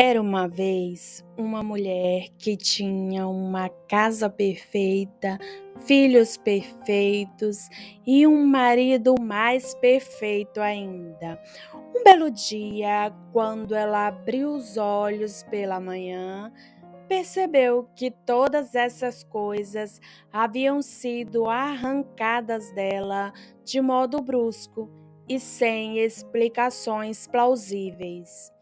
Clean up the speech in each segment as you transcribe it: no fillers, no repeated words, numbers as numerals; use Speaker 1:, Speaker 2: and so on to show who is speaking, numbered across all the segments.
Speaker 1: Era uma vez uma mulher que tinha uma casa perfeita, filhos perfeitos e um marido mais perfeito ainda. Um belo dia, quando ela abriu os olhos pela manhã, percebeu que todas essas coisas haviam sido arrancadas dela de modo brusco e sem explicações plausíveis.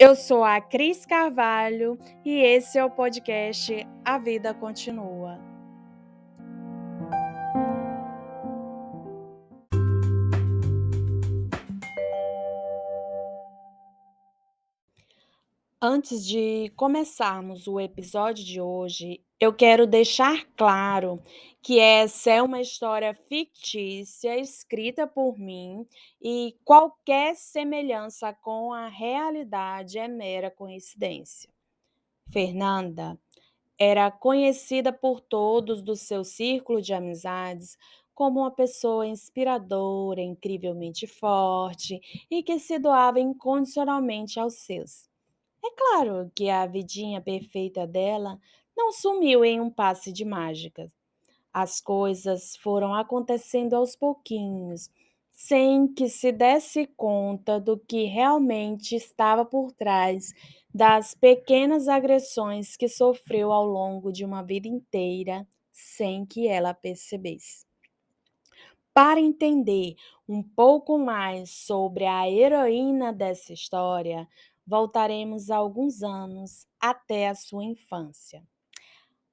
Speaker 1: Eu sou a Cris Carvalho e esse é o podcast A Vida Continua. Antes de começarmos o episódio de hoje, eu quero deixar claro que essa é uma história fictícia escrita por mim e qualquer semelhança com a realidade é mera coincidência. Fernanda era conhecida por todos do seu círculo de amizades como uma pessoa inspiradora, incrivelmente forte e que se doava incondicionalmente aos seus. É claro que a vidinha perfeita dela não sumiu em um passe de mágica. As coisas foram acontecendo aos pouquinhos, sem que se desse conta do que realmente estava por trás das pequenas agressões que sofreu ao longo de uma vida inteira, sem que ela percebesse. Para entender um pouco mais sobre a heroína dessa história, voltaremos alguns anos até a sua infância.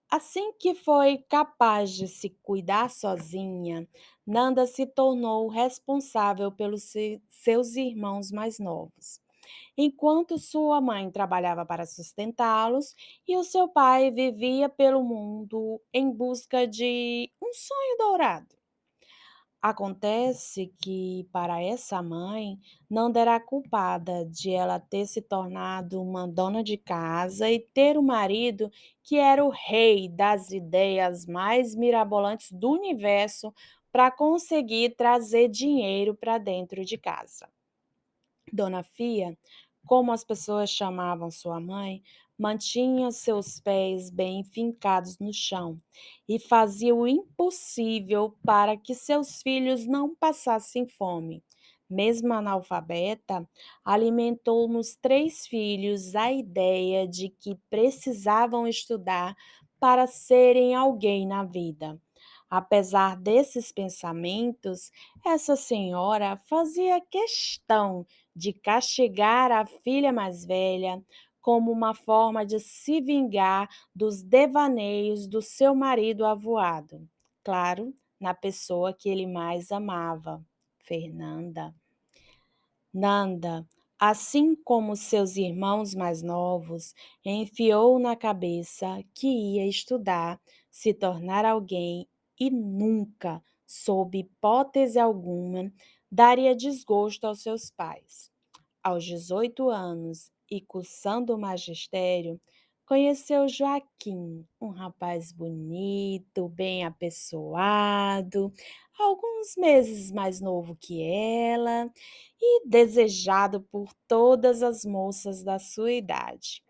Speaker 1: Assim que foi capaz de se cuidar sozinha, Nanda se tornou responsável pelos seus irmãos mais novos, enquanto sua mãe trabalhava para sustentá-los e o seu pai vivia pelo mundo em busca de um sonho dourado. Acontece que, para essa mãe, não era culpada de ela ter se tornado uma dona de casa e ter um marido que era o rei das ideias mais mirabolantes do universo para conseguir trazer dinheiro para dentro de casa. Dona Fia, como as pessoas chamavam sua mãe, mantinha seus pés bem fincados no chão e fazia o impossível para que seus filhos não passassem fome. Mesmo analfabeta, alimentou nos três filhos a ideia de que precisavam estudar para serem alguém na vida. Apesar desses pensamentos, essa senhora fazia questão de castigar a filha mais velha como uma forma de se vingar dos devaneios do seu marido avoado. Claro, na pessoa que ele mais amava, Fernanda. Nanda, assim como seus irmãos mais novos, enfiou na cabeça que ia estudar, se tornar alguém e nunca, sob hipótese alguma, daria desgosto aos seus pais. Aos 18 anos e cursando o magistério, conheceu Joaquim, um rapaz bonito, bem apessoado, alguns meses mais novo que ela e desejado por todas as moças da sua idade.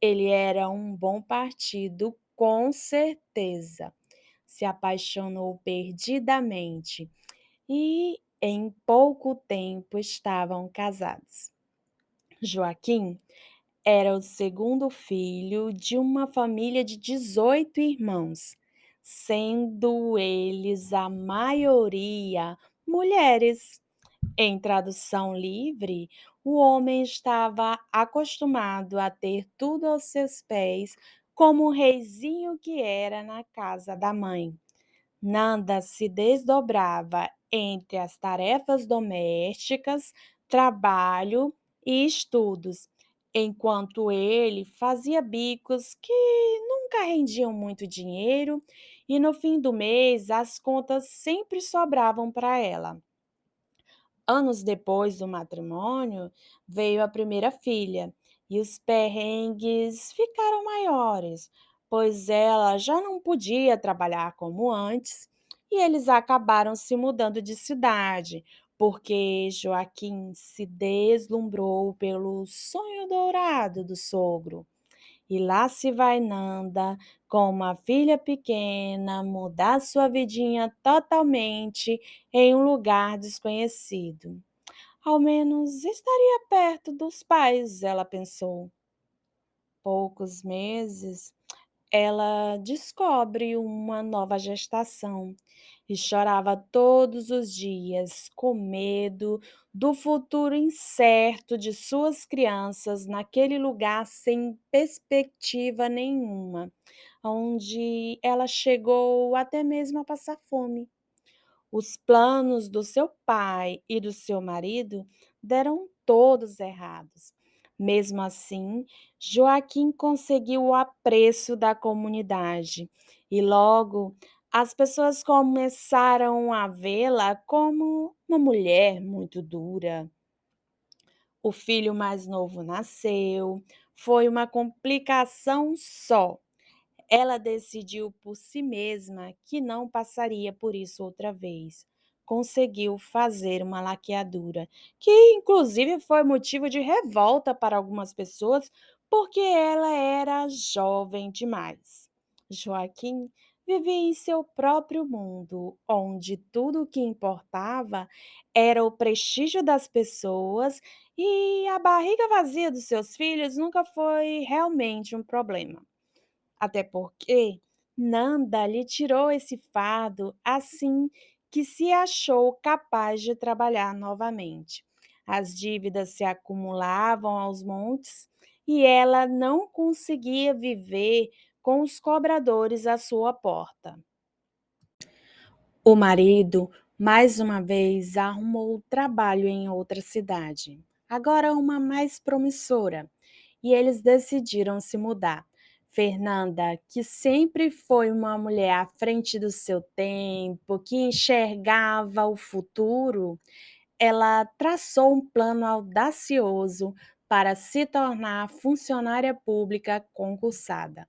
Speaker 1: Ele era um bom partido, com certeza. Se apaixonou perdidamente e, em pouco tempo, estavam casados. Joaquim era o segundo filho de uma família de 18 irmãos, sendo eles a maioria mulheres. Em tradução livre, o homem estava acostumado a ter tudo aos seus pés, como o reizinho que era na casa da mãe. Nanda se desdobrava entre as tarefas domésticas, trabalho e estudos, enquanto ele fazia bicos que nunca rendiam muito dinheiro e no fim do mês as contas sempre sobravam para ela. Anos depois do matrimônio, veio a primeira filha e os perrengues ficaram maiores, pois ela já não podia trabalhar como antes e eles acabaram se mudando de cidade, porque Joaquim se deslumbrou pelo sonho dourado do sogro. E lá se vai Nanda, com uma filha pequena, mudar sua vidinha totalmente em um lugar desconhecido. Ao menos estaria perto dos pais, ela pensou. Poucos meses, ela descobre uma nova gestação e chorava todos os dias, com medo do futuro incerto de suas crianças naquele lugar sem perspectiva nenhuma, onde ela chegou até mesmo a passar fome. Os planos do seu pai e do seu marido deram todos errados. Mesmo assim, Joaquim conseguiu o apreço da comunidade e logo as pessoas começaram a vê-la como uma mulher muito dura. O filho mais novo nasceu, foi uma complicação só. Ela decidiu por si mesma que não passaria por isso outra vez. Conseguiu fazer uma laqueadura, que inclusive foi motivo de revolta para algumas pessoas, porque ela era jovem demais. Joaquim vivia em seu próprio mundo, onde tudo o que importava era o prestígio das pessoas e a barriga vazia dos seus filhos nunca foi realmente um problema. Até porque Nanda lhe tirou esse fardo assim que se achou capaz de trabalhar novamente. As dívidas se acumulavam aos montes e ela não conseguia viver com os cobradores à sua porta. O marido, mais uma vez, arrumou trabalho em outra cidade, agora uma mais promissora, e eles decidiram se mudar. Fernanda, que sempre foi uma mulher à frente do seu tempo, que enxergava o futuro, ela traçou um plano audacioso para se tornar funcionária pública concursada.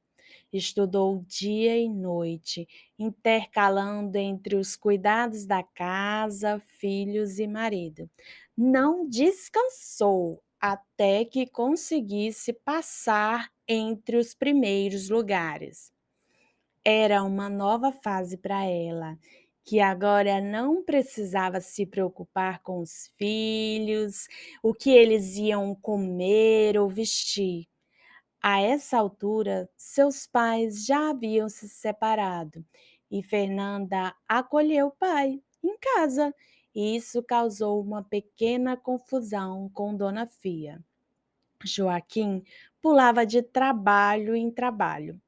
Speaker 1: Estudou dia e noite, intercalando entre os cuidados da casa, filhos e marido. Não descansou até que conseguisse passar entre os primeiros lugares. Era uma nova fase para ela, que agora não precisava se preocupar com os filhos, o que eles iam comer ou vestir. A essa altura, seus pais já haviam se separado e Fernanda acolheu o pai em casa. E isso causou uma pequena confusão com Dona Fia. Joaquim pulava de trabalho em trabalho.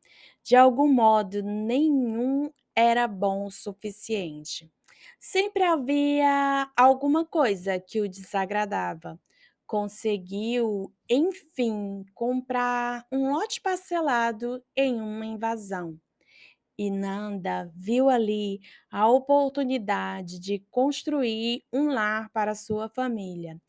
Speaker 1: De algum modo, nenhum era bom o suficiente. Sempre havia alguma coisa que o desagradava. Conseguiu, enfim, comprar um lote parcelado em uma invasão. E Nanda viu ali a oportunidade de construir um lar para sua família.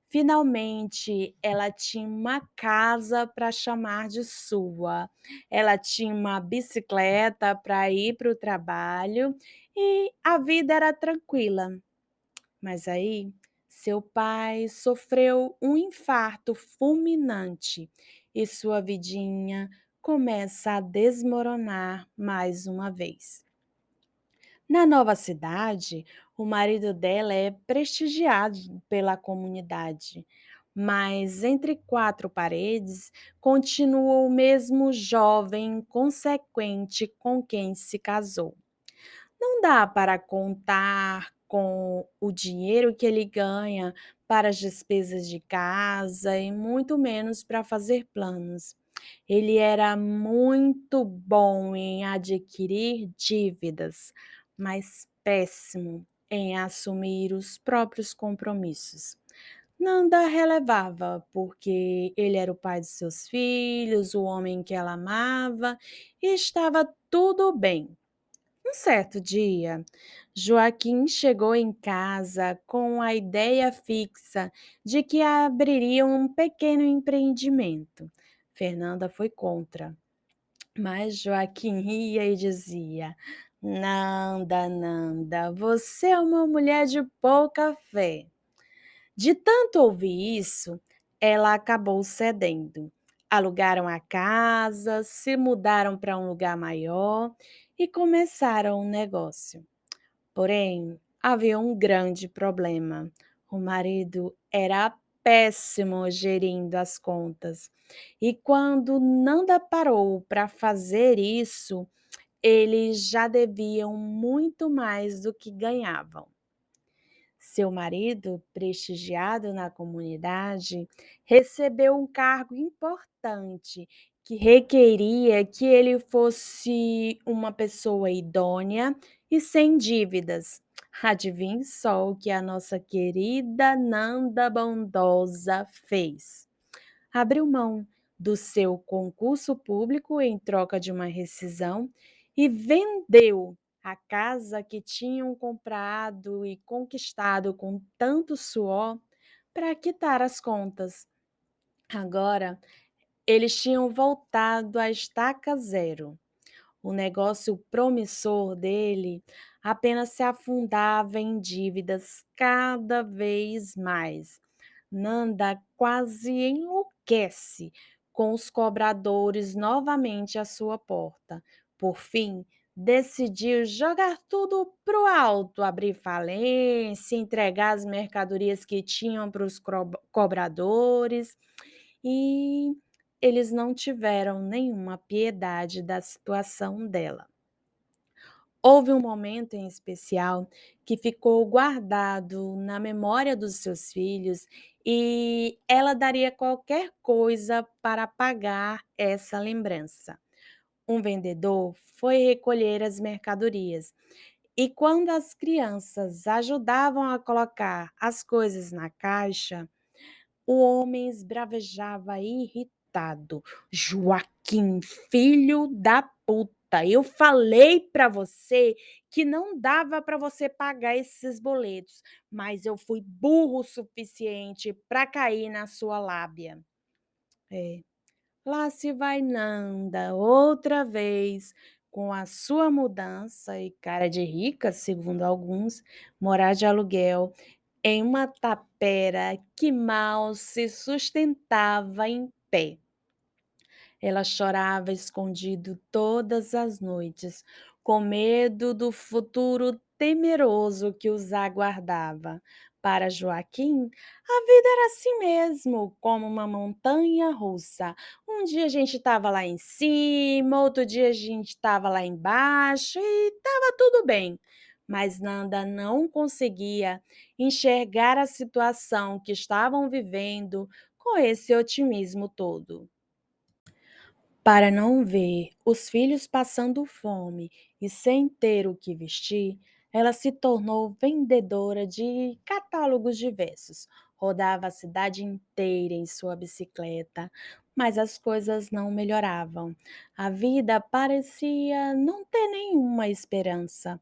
Speaker 1: Finalmente, ela tinha uma casa para chamar de sua. Ela tinha uma bicicleta para ir para o trabalho e a vida era tranquila. Mas aí, seu pai sofreu um infarto fulminante e sua vidinha começa a desmoronar mais uma vez. Na nova cidade, o marido dela é prestigiado pela comunidade, mas entre quatro paredes continua o mesmo jovem inconsequente com quem se casou. Não dá para contar com o dinheiro que ele ganha para as despesas de casa e muito menos para fazer planos. Ele era muito bom em adquirir dívidas, mas péssimo em assumir os próprios compromissos. Nanda relevava, porque ele era o pai de seus filhos, o homem que ela amava, e estava tudo bem. Um certo dia, Joaquim chegou em casa com a ideia fixa de que abriria um pequeno empreendimento. Fernanda foi contra, mas Joaquim ria e dizia: Nanda, Nanda, você é uma mulher de pouca fé. De tanto ouvir isso, ela acabou cedendo. Alugaram a casa, se mudaram para um lugar maior e começaram um negócio. Porém, havia um grande problema. O marido era péssimo gerindo as contas. E quando Nanda parou para fazer isso, eles já deviam muito mais do que ganhavam. Seu marido, prestigiado na comunidade, recebeu um cargo importante que requeria que ele fosse uma pessoa idônea e sem dívidas. Adivinhe só o que a nossa querida Nanda Bondosa fez. Abriu mão do seu concurso público em troca de uma rescisão e vendeu a casa que tinham comprado e conquistado com tanto suor para quitar as contas. Agora, eles tinham voltado à estaca zero. O negócio promissor dele apenas se afundava em dívidas cada vez mais. Nanda quase enlouquece com os cobradores novamente à sua porta. Por fim, decidiu jogar tudo pro alto, abrir falência, entregar as mercadorias que tinham para os cobradores e eles não tiveram nenhuma piedade da situação dela. Houve um momento em especial que ficou guardado na memória dos seus filhos e ela daria qualquer coisa para pagar essa lembrança. Um vendedor foi recolher as mercadorias e, quando as crianças ajudavam a colocar as coisas na caixa, o homem esbravejava irritado. Joaquim, filho da puta, eu falei para você que não dava para você pagar esses boletos, mas eu fui burro o suficiente para cair na sua lábia. É, lá se vai Nanda outra vez com a sua mudança e cara de rica, segundo alguns, morar de aluguel em uma tapera que mal se sustentava em pé. Ela chorava escondido todas as noites, com medo do futuro temeroso que os aguardava. Para Joaquim, a vida era assim mesmo, como uma montanha russa. Um dia a gente estava lá em cima, outro dia a gente estava lá embaixo e estava tudo bem. Mas Nanda não conseguia enxergar a situação que estavam vivendo com esse otimismo todo. Para não ver os filhos passando fome e sem ter o que vestir, ela se tornou vendedora de catálogos diversos. Rodava a cidade inteira em sua bicicleta, mas as coisas não melhoravam. A vida parecia não ter nenhuma esperança.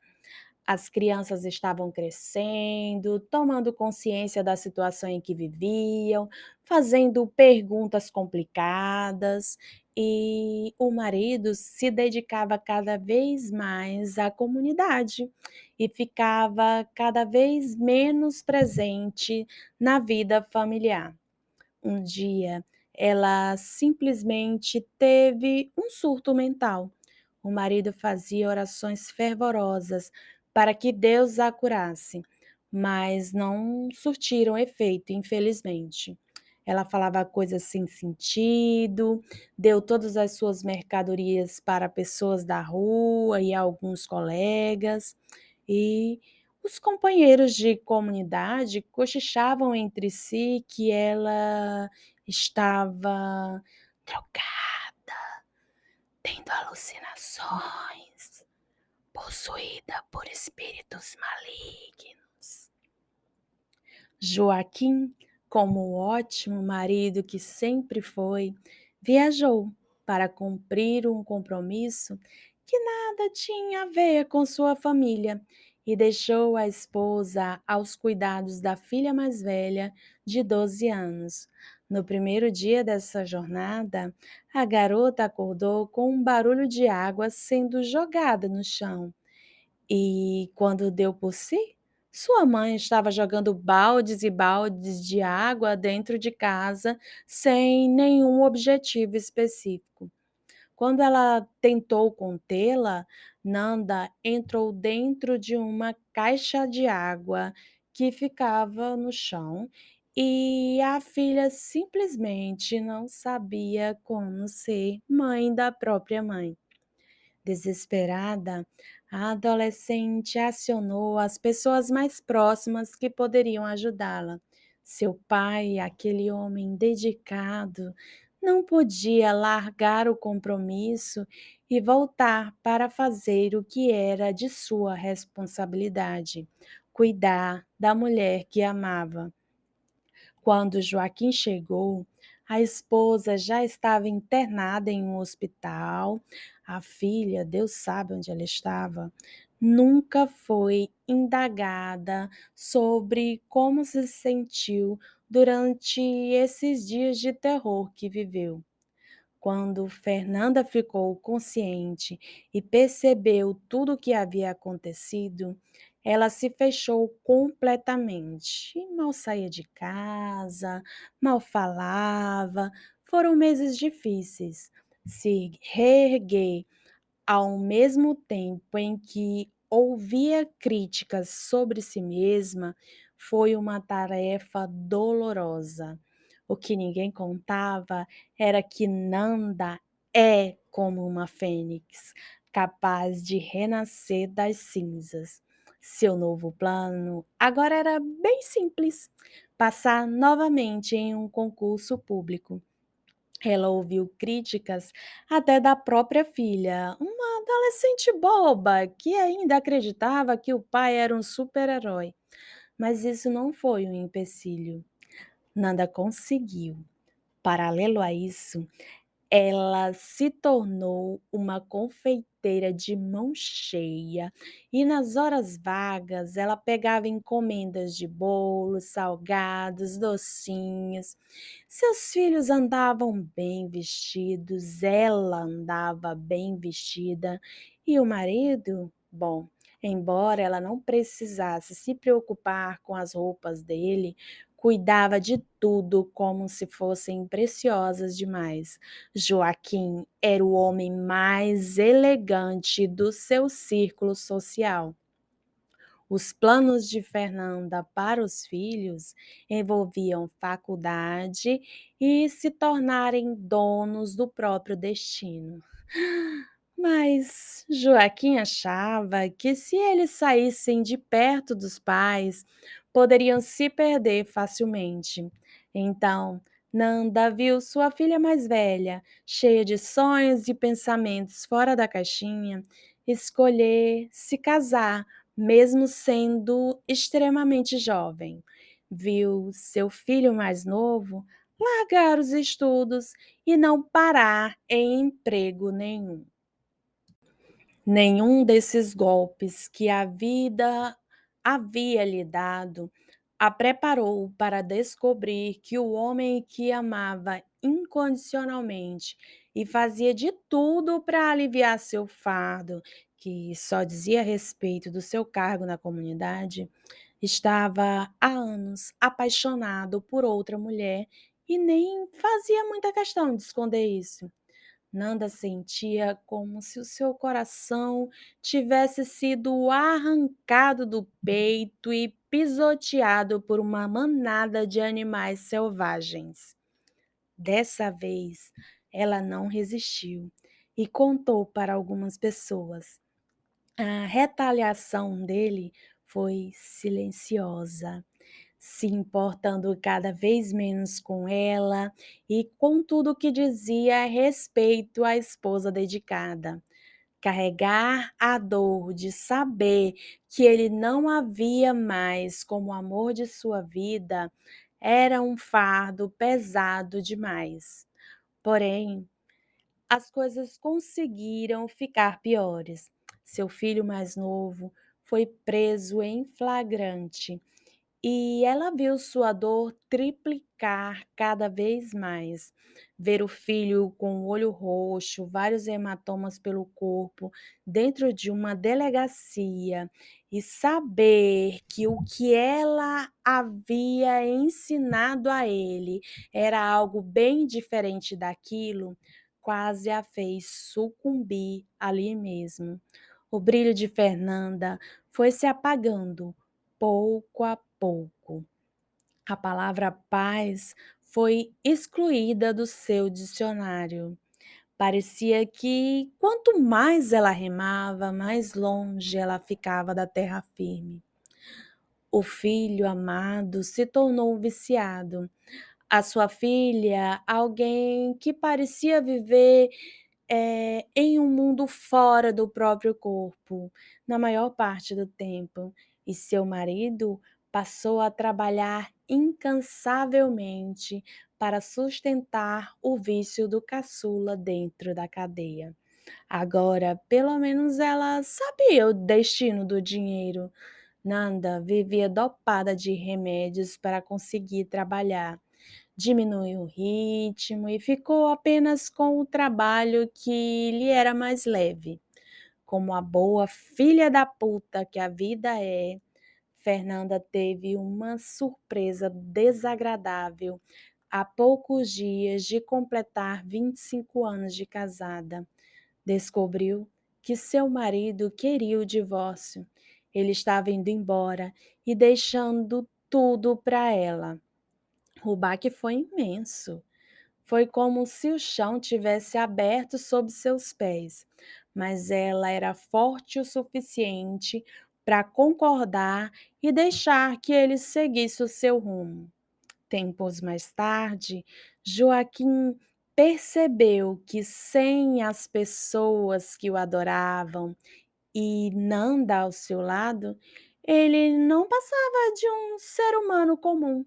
Speaker 1: As crianças estavam crescendo, tomando consciência da situação em que viviam, fazendo perguntas complicadas, e o marido se dedicava cada vez mais à comunidade e ficava cada vez menos presente na vida familiar. Um dia, ela simplesmente teve um surto mental. O marido fazia orações fervorosas para que Deus a curasse, mas não surtiram efeito, infelizmente. Ela falava coisas sem sentido, deu todas as suas mercadorias para pessoas da rua e alguns colegas, e os companheiros de comunidade cochichavam entre si que ela estava drogada, tendo alucinações, possuída por espíritos malignos. Joaquim, como o ótimo marido que sempre foi, viajou para cumprir um compromisso que nada tinha a ver com sua família e deixou a esposa aos cuidados da filha mais velha, de 12 anos. No primeiro dia dessa jornada, a garota acordou com um barulho de água sendo jogada no chão e, quando deu por si, Sua mãe estava jogando baldes e baldes de água dentro de casa sem nenhum objetivo específico. Quando ela tentou contê-la, Nanda entrou dentro de uma caixa de água que ficava no chão e a filha simplesmente não sabia como ser mãe da própria mãe. Desesperada, a adolescente acionou as pessoas mais próximas que poderiam ajudá-la. Seu pai, aquele homem dedicado, não podia largar o compromisso e voltar para fazer o que era de sua responsabilidade: cuidar da mulher que amava. Quando Joaquim chegou, a esposa já estava internada em um hospital. A filha, Deus sabe onde ela estava, nunca foi indagada sobre como se sentiu durante esses dias de terror que viveu. Quando Fernanda ficou consciente e percebeu tudo o que havia acontecido, ela se fechou completamente. E mal saía de casa, mal falava. Foram meses difíceis. Se reerguer ao mesmo tempo em que ouvia críticas sobre si mesma, foi uma tarefa dolorosa. O que ninguém contava era que Nanda é como uma fênix, capaz de renascer das cinzas. Seu novo plano agora era bem simples: passar novamente em um concurso público. Ela ouviu críticas até da própria filha, uma adolescente boba que ainda acreditava que o pai era um super-herói. Mas isso não foi um empecilho. Nanda conseguiu. Paralelo a isso, ela se tornou uma confeiteira de mão cheia e nas horas vagas ela pegava encomendas de bolos, salgados, docinhos. Seus filhos andavam bem vestidos, ela andava bem vestida e o marido, bom, embora ela não precisasse se preocupar com as roupas dele, cuidava de tudo como se fossem preciosas demais. Joaquim era o homem mais elegante do seu círculo social. Os planos de Fernanda para os filhos envolviam faculdade e se tornarem donos do próprio destino. Mas Joaquim achava que se eles saíssem de perto dos pais, poderiam se perder facilmente. Então, Nanda viu sua filha mais velha, cheia de sonhos e pensamentos fora da caixinha, escolher se casar, mesmo sendo extremamente jovem. Viu seu filho mais novo largar os estudos e não parar em emprego nenhum. Nenhum desses golpes que a vida havia lhe dado a preparou para descobrir que o homem que amava incondicionalmente e fazia de tudo para aliviar seu fardo, que só dizia a respeito do seu cargo na comunidade, estava há anos apaixonado por outra mulher e nem fazia muita questão de esconder isso. Nanda sentia como se o seu coração tivesse sido arrancado do peito e pisoteado por uma manada de animais selvagens. Dessa vez, ela não resistiu e contou para algumas pessoas. A retaliação dele foi silenciosa, se importando cada vez menos com ela e com tudo o que dizia a respeito à esposa dedicada. Carregar a dor de saber que ele não havia mais como amor de sua vida era um fardo pesado demais. Porém, as coisas conseguiram ficar piores. Seu filho mais novo foi preso em flagrante E ela viu sua dor triplicar cada vez mais. Ver o filho com o olho roxo, vários hematomas pelo corpo, dentro de uma delegacia, e saber que o que ela havia ensinado a ele era algo bem diferente daquilo, quase a fez sucumbir ali mesmo. O brilho de Fernanda foi se apagando pouco a pouco. A palavra paz foi excluída do seu dicionário. Parecia que quanto mais ela remava, mais longe ela ficava da terra firme. O filho amado se tornou viciado. A sua filha, alguém que parecia viver em um mundo fora do próprio corpo, na maior parte do tempo, e seu marido passou a trabalhar incansavelmente para sustentar o vício do caçula dentro da cadeia. Agora, pelo menos ela sabia o destino do dinheiro. Nanda vivia dopada de remédios para conseguir trabalhar. Diminuiu o ritmo e ficou apenas com o trabalho que lhe era mais leve. Como a boa filha da puta que a vida é, Fernanda teve uma surpresa desagradável há poucos dias de completar 25 anos de casada. Descobriu que seu marido queria o divórcio. Ele estava indo embora e deixando tudo para ela. O baque foi imenso. Foi como se o chão tivesse aberto sob seus pés, mas ela era forte o suficiente para concordar e deixar que ele seguisse o seu rumo. Tempos mais tarde, Joaquim percebeu que sem as pessoas que o adoravam e Nanda ao seu lado, ele não passava de um ser humano comum.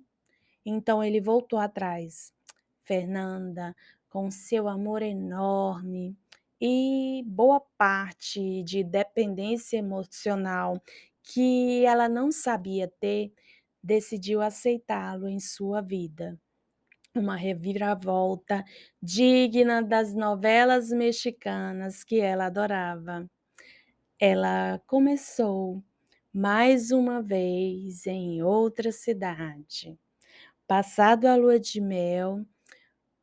Speaker 1: Então ele voltou atrás. Fernanda, com seu amor enorme e boa parte de dependência emocional que ela não sabia ter, decidiu aceitá-lo em sua vida. Uma reviravolta digna das novelas mexicanas que ela adorava. Ela começou mais uma vez em outra cidade. Passado a lua de mel,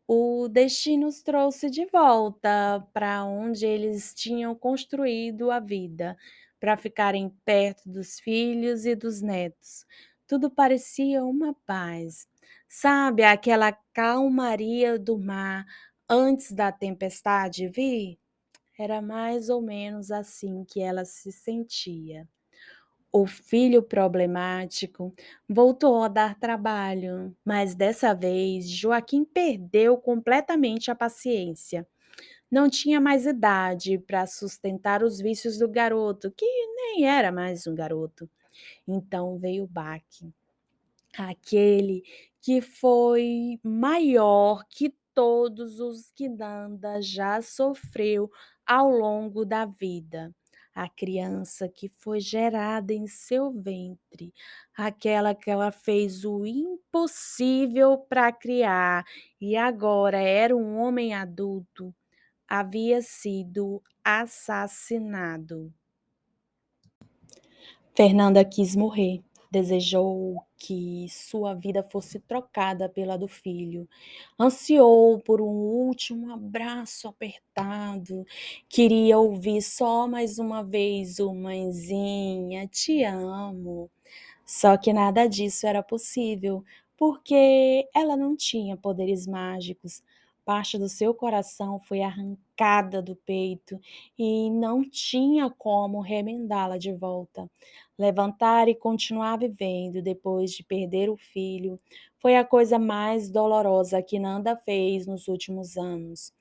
Speaker 1: o destino os trouxe de volta para onde eles tinham construído a vida, para ficarem perto dos filhos e dos netos. Tudo parecia uma paz. Sabe aquela calmaria do mar antes da tempestade vir? Era mais ou menos assim que ela se sentia. O filho problemático voltou a dar trabalho, mas dessa vez Joaquim perdeu completamente a paciência. Não tinha mais idade para sustentar os vícios do garoto, que nem era mais um garoto. Então veio o baque. Aquele que foi maior que todos os que Nanda já sofreu ao longo da vida. A criança que foi gerada em seu ventre, aquela que ela fez o impossível para criar e agora era um homem adulto, havia sido assassinado. Fernanda quis morrer, desejou que sua vida fosse trocada pela do filho, ansiou por um último abraço apertado, queria ouvir só mais uma vez o "mãezinha, te amo". Só que nada disso era possível, porque ela não tinha poderes mágicos. Parte do seu coração foi arrancada do peito e não tinha como remendá-la de volta. Levantar e continuar vivendo depois de perder o filho foi a coisa mais dolorosa que Nanda fez nos últimos anos.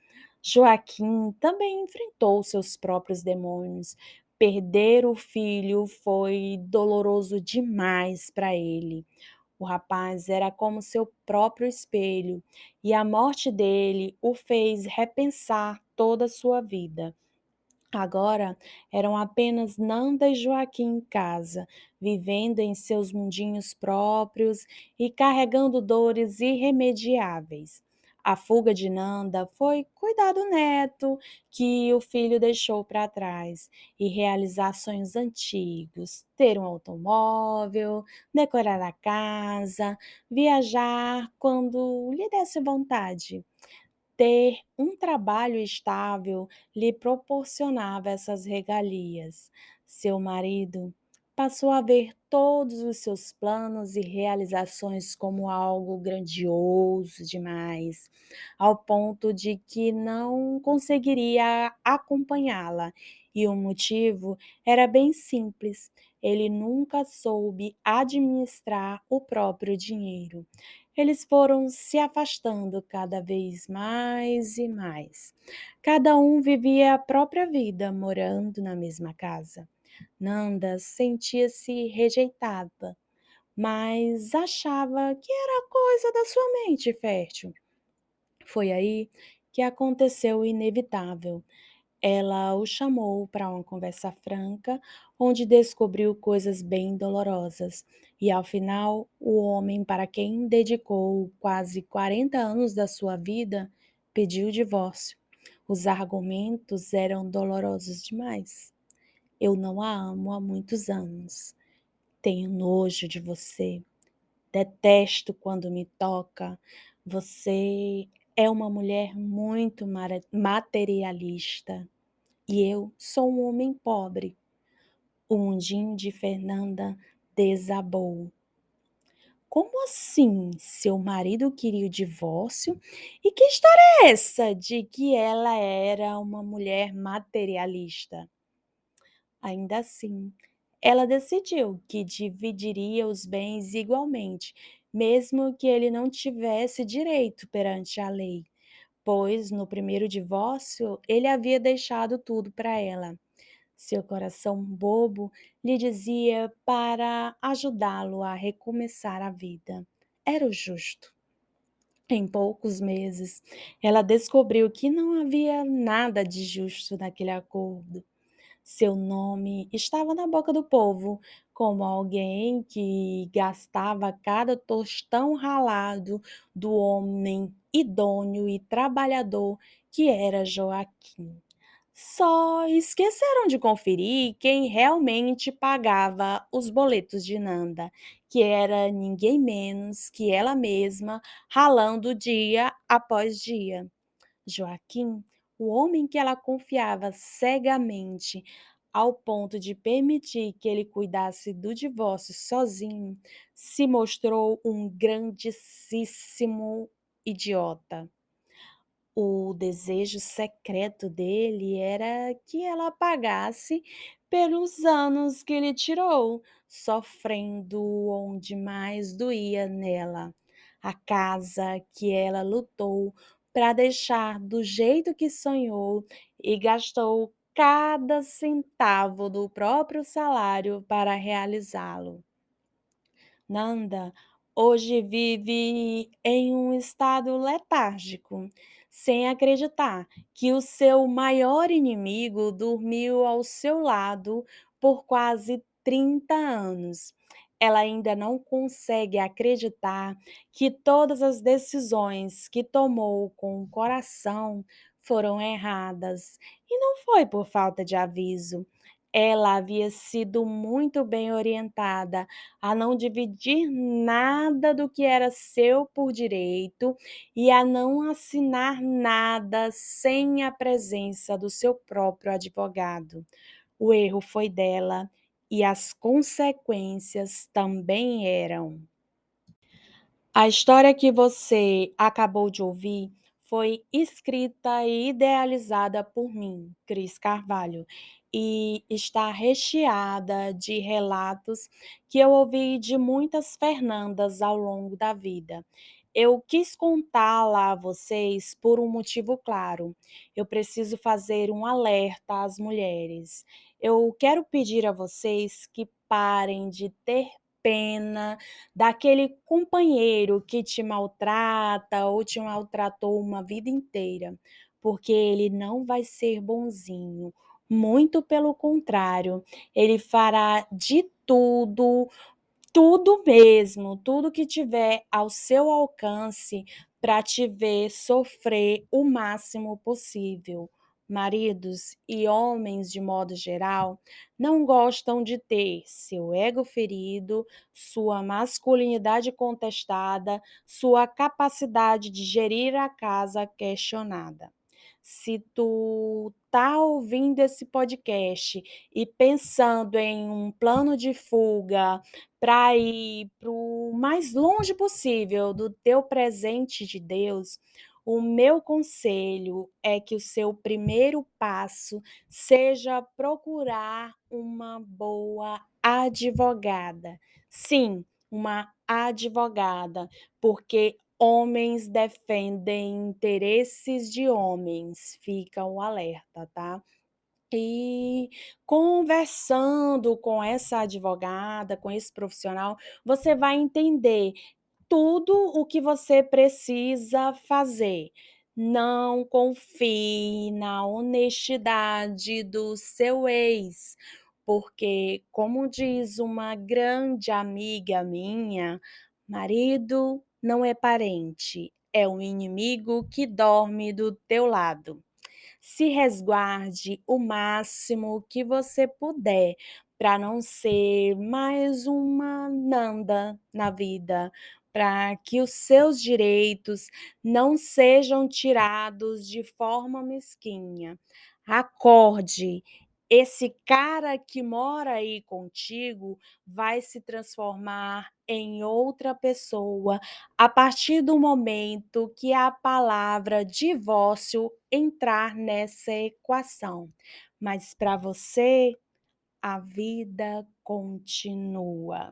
Speaker 1: Joaquim também enfrentou seus próprios demônios. Perder o filho foi doloroso demais para ele. O rapaz era como seu próprio espelho, e a morte dele o fez repensar toda a sua vida. Agora eram apenas Nanda e Joaquim em casa, vivendo em seus mundinhos próprios e carregando dores irremediáveis. A fuga de Nanda foi cuidar do neto, que o filho deixou para trás, e realizar sonhos antigos, ter um automóvel, decorar a casa, viajar quando lhe desse vontade. Ter um trabalho estável lhe proporcionava essas regalias. Seu marido passou a ver todos os seus planos e realizações como algo grandioso demais, ao ponto de que não conseguiria acompanhá-la. E o motivo era bem simples: ele nunca soube administrar o próprio dinheiro. Eles foram se afastando cada vez mais e mais. Cada um vivia a própria vida, morando na mesma casa. Nanda sentia-se rejeitada, mas achava que era coisa da sua mente fértil. Foi aí que aconteceu o inevitável. Ela o chamou para uma conversa franca, onde descobriu coisas bem dolorosas. E ao final, o homem para quem dedicou quase 40 anos da sua vida pediu o divórcio. Os argumentos eram dolorosos demais. Eu não a amo há muitos anos. Tenho nojo de você. Detesto quando me toca. Você é uma mulher muito materialista. E eu sou um homem pobre. O mundinho de Fernanda desabou. Como assim? Seu marido queria o divórcio? E que história é essa de que ela era uma mulher materialista? Ainda assim, ela decidiu que dividiria os bens igualmente, mesmo que ele não tivesse direito perante a lei, pois no primeiro divórcio ele havia deixado tudo para ela. Seu coração bobo lhe dizia para ajudá-lo a recomeçar a vida. Era o justo. Em poucos meses, ela descobriu que não havia nada de justo naquele acordo. Seu nome estava na boca do povo, como alguém que gastava cada tostão ralado do homem idôneo e trabalhador que era Joaquim. Só esqueceram de conferir quem realmente pagava os boletos de Nanda, que era ninguém menos que ela mesma, ralando dia após dia. Joaquim, o homem que ela confiava cegamente, ao ponto de permitir que ele cuidasse do divórcio sozinho, se mostrou um grandíssimo idiota. O desejo secreto dele era que ela pagasse pelos anos que ele tirou, sofrendo onde mais doía nela. A casa que ela lutou para deixar do jeito que sonhou e gastou cada centavo do próprio salário para realizá-lo. Nanda hoje vive em um estado letárgico, sem acreditar que o seu maior inimigo dormiu ao seu lado por quase 30 anos. Ela ainda não consegue acreditar que todas as decisões que tomou com o coração foram erradas. E não foi por falta de aviso. Ela havia sido muito bem orientada a não dividir nada do que era seu por direito e a não assinar nada sem a presença do seu próprio advogado. O erro foi dela e as consequências também eram. A história que você acabou de ouvir foi escrita e idealizada por mim, Cris Carvalho, e está recheada de relatos que eu ouvi de muitas Fernandas ao longo da vida. Eu quis contá-la a vocês por um motivo claro. Eu preciso fazer um alerta às mulheres. Eu quero pedir a vocês que parem de ter pena daquele companheiro que te maltrata ou te maltratou uma vida inteira, porque ele não vai ser bonzinho. Muito pelo contrário, ele fará de tudo, tudo mesmo, tudo que tiver ao seu alcance para te ver sofrer o máximo possível. Maridos e homens, de modo geral, não gostam de ter seu ego ferido, sua masculinidade contestada, sua capacidade de gerir a casa questionada. Se tu tá ouvindo esse podcast e pensando em um plano de fuga para ir para o mais longe possível do teu presente de Deus, o meu conselho é que o seu primeiro passo seja procurar uma boa advogada. Sim, uma advogada, porque homens defendem interesses de homens, fica o alerta, tá? E conversando com essa advogada, com esse profissional, você vai entender tudo o que você precisa fazer. Não confie na honestidade do seu ex, porque, como diz uma grande amiga minha, marido não é parente, é um inimigo que dorme do teu lado. Se resguarde o máximo que você puder para não ser mais uma Nanda na vida, para que os seus direitos não sejam tirados de forma mesquinha. Acorde, esse cara que mora aí contigo vai se transformar em outra pessoa a partir do momento que a palavra divórcio entrar nessa equação. Mas para você, a vida continua.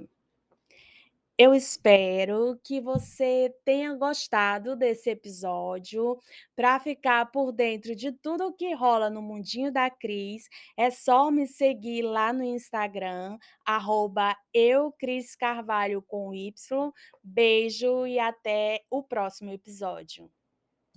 Speaker 1: Eu espero que você tenha gostado desse episódio. Para ficar por dentro de tudo o que rola no mundinho da Cris, é só me seguir lá no Instagram, @eucriscarvalho com Y. Beijo e até o próximo episódio.